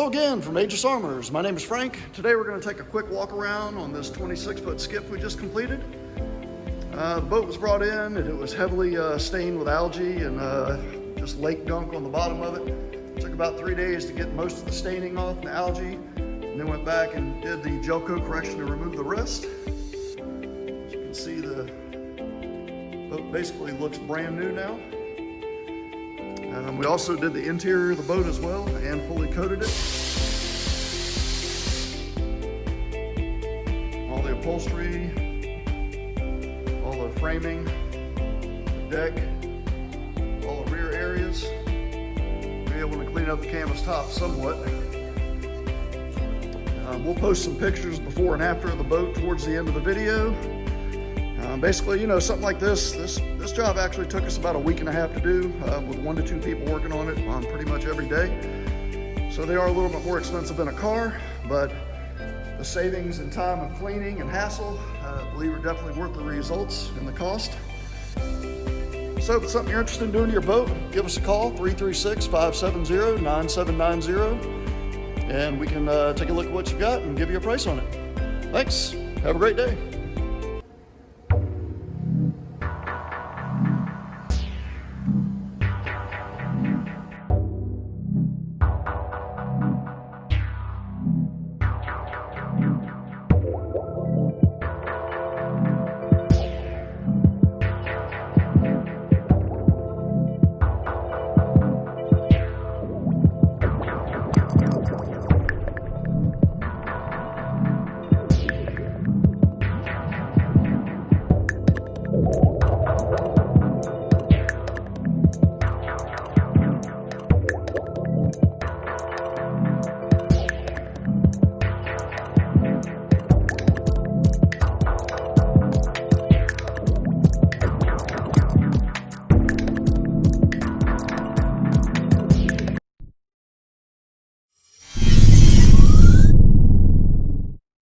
Hello again from Aegis Armors. My name is Frank. Today we're going to take a quick walk around on this 26-foot skiff we just completed. The boat was brought in and it was heavily stained with algae and just lake gunk on the bottom of it. It took about 3 days to get most of the staining off and the algae, and then went back and did the gel coat correction to remove the rest. As you can see, the boat basically looks brand new now. We also did the interior of the boat as well and fully coated it. All the upholstery, all the framing, the deck, all the rear areas. Be able to clean up the canvas top somewhat. We'll post some pictures before and after of the boat towards the end of the video. Basically, you know, something like this job actually took us about a week and a half to do with 1 to 2 people working on it pretty much every day. So they are a little bit more expensive than a car, but the savings in time of cleaning and hassle, I believe, are definitely worth the results and the cost. So if it's something you're interested in doing to your boat, give us a call, 336-570-9790, and we can take a look at what you've got and give you a price on it. Thanks. Have a great day.